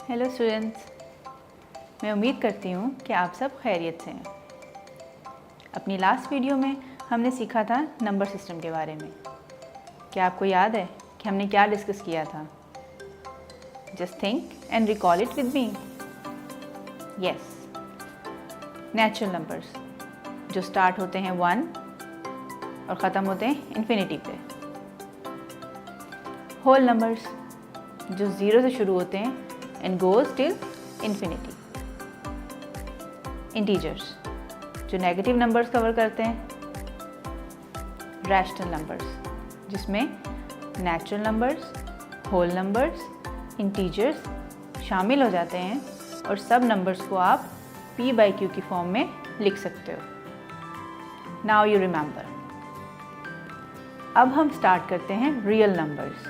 Hello students, मैं उम्मीद करती हूँ कि आप सब खैरियत से हैं। अपनी लास्ट वीडियो में हमने सीखा था नंबर सिस्टम के बारे में। क्या आपको याद है कि हमने क्या डिस्कस किया था? Just think and recall it with me. Yes, natural numbers जो स्टार्ट होते हैं 1 और ख़त्म होते हैं इन्फिनिटी पे। होल नंबर्स जो 0 से शुरू होते हैं and goes till infinity. Integers जो नेगेटिव नंबर्स कवर करते हैं। रैशनल नंबर्स जिसमें natural numbers, whole numbers, integers शामिल हो जाते हैं और सब नंबर्स को आप p/q की फॉर्म में लिख सकते हो। Now you remember. अब हम स्टार्ट करते हैं real numbers.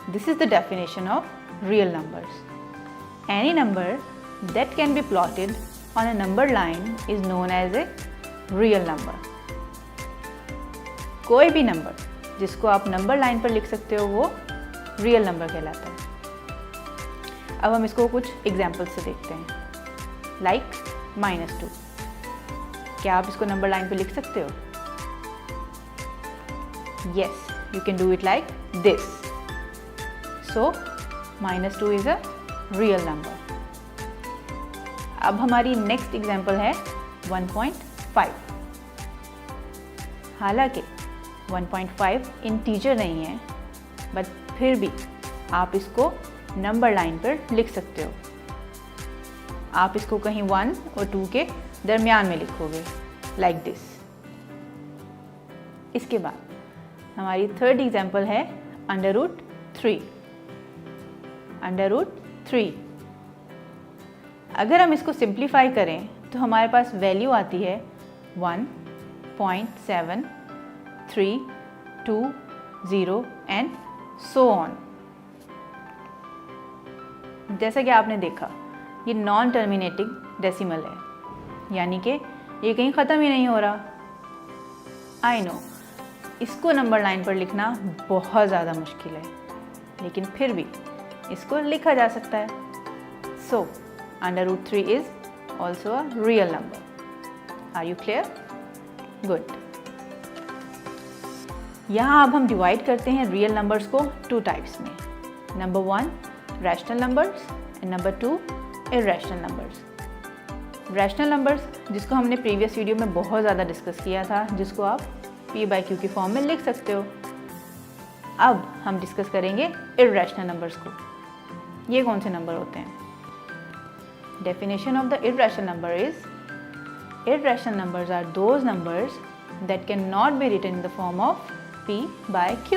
This is the definition of real numbers. Any number that can be plotted on a number line is known as a real number. कोई भी नंबर जिसको आप नंबर लाइन पर लिख सकते हो वो रियल नंबर कहलाता है। अब हम इसको कुछ एग्जाम्पल से देखते हैं। लाइक -2। क्या आप इसको नंबर लाइन पर लिख सकते हो? Yes, you can do it like this. So -2 is a real number. अब हमारी नेक्स्ट एग्जाम्पल है 1.5। हालांकि 1.5 इंटीजर नहीं है, बट फिर भी आप इसको नंबर लाइन पर लिख सकते हो। आप इसको कहीं 1 और 2 के दरमियान में लिखोगे, लाइक दिस। इसके बाद हमारी थर्ड एग्जाम्पल है √3। √3। अगर हम इसको सिंप्लीफाई करें तो हमारे पास वैल्यू आती है 1.7320 एंड सो ऑन। जैसा कि आपने देखा, ये नॉन टर्मिनेटिंग डेसिमल है, यानी कि ये कहीं ख़त्म ही नहीं हो रहा। आई नो इसको नंबर लाइन पर लिखना बहुत ज़्यादा मुश्किल है, लेकिन फिर भी इसको लिखा जा सकता है। So √3 is also a real number. Are you clear? Good. यहाँ अब हम डिवाइड करते हैं रियल नंबर्स को 2 टाइप्स में। Number 1 rational numbers and number 2 irrational numbers. Rational numbers जिसको हमने प्रीवियस वीडियो में बहुत ज़्यादा डिस्कस किया था, जिसको आप p/q की फॉर्म में लिख सकते हो। अब हम डिस्कस करेंगे इरैशनल नंबर्स को। ये कौन से नंबर होते हैं? Definition of the irrational number is, irrational numbers are those numbers that cannot be written in the form of p/q.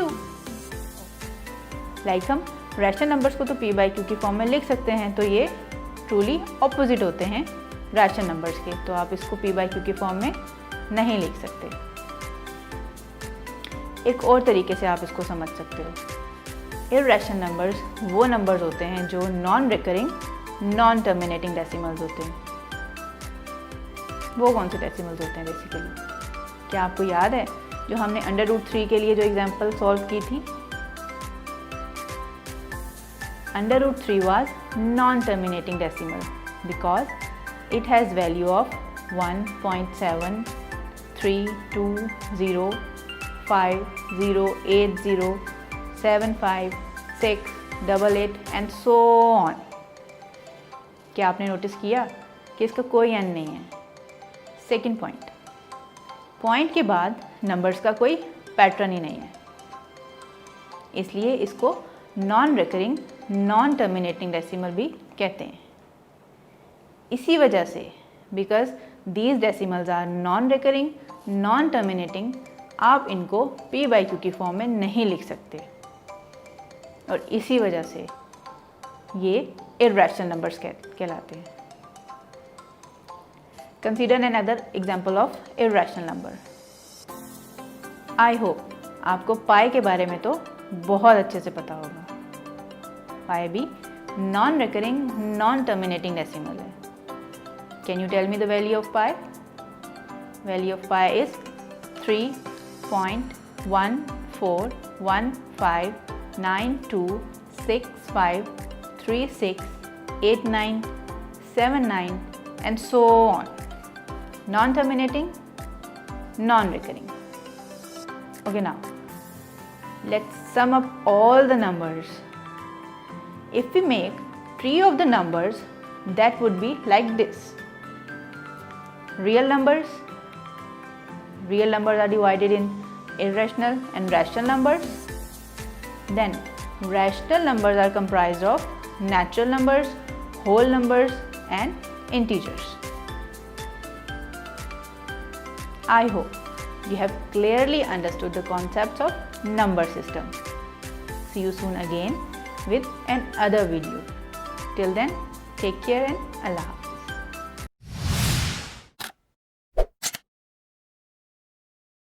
Like हम रैशनल नंबर्स को तो p/q की फॉर्म में लिख सकते हैं, तो ये ट्रूली ऑपोजिट होते हैं रैशनल नंबर्स के, तो आप इसको p/q की फॉर्म में नहीं लिख सकते। एक और तरीके से आप इसको समझ सकते हो। इरैशनल नंबर्स वो नंबर्स होते हैं जो non recurring, non terminating decimals होते हैं। वो कौन से डेसिमल्स होते हैं बेसिकली? क्या आपको याद है जो हमने √3 के लिए जो एग्जांपल सॉल्व की थी? √3 was non terminating decimal because it has value of 1.73205080756888 and so on. क्या आपने नोटिस किया कि इसका कोई एंड नहीं है? सेकेंड पॉइंट के बाद नंबर्स का कोई पैटर्न ही नहीं है, इसलिए इसको non recurring, non terminating decimal भी कहते हैं। इसी वजह से because these decimals are non recurring, non terminating, आप इनको p/q की फॉर्म में नहीं लिख सकते, और इसी वजह से ये इरैशनल नंबर्स कहलाते हैं। Consider another example of irrational number. I hope आपको पाई के बारे में तो बहुत अच्छे से पता होगा। पाई भी non recurring, non terminating decimal है। Can you tell me the value of pi? Value of pi is 3.14159265 3, 6, 8, 9, 7, 9 and so on. Non-terminating, non-recurring. Okay, now let's sum up all the numbers. If we make tree of the numbers, that would be like this. Real numbers are divided in irrational and rational numbers. Then rational numbers are comprised of natural numbers, whole numbers and integers. I hope you have clearly understood the concepts of number system. See you soon again with another video. Till then, take care and Allah Hafiz.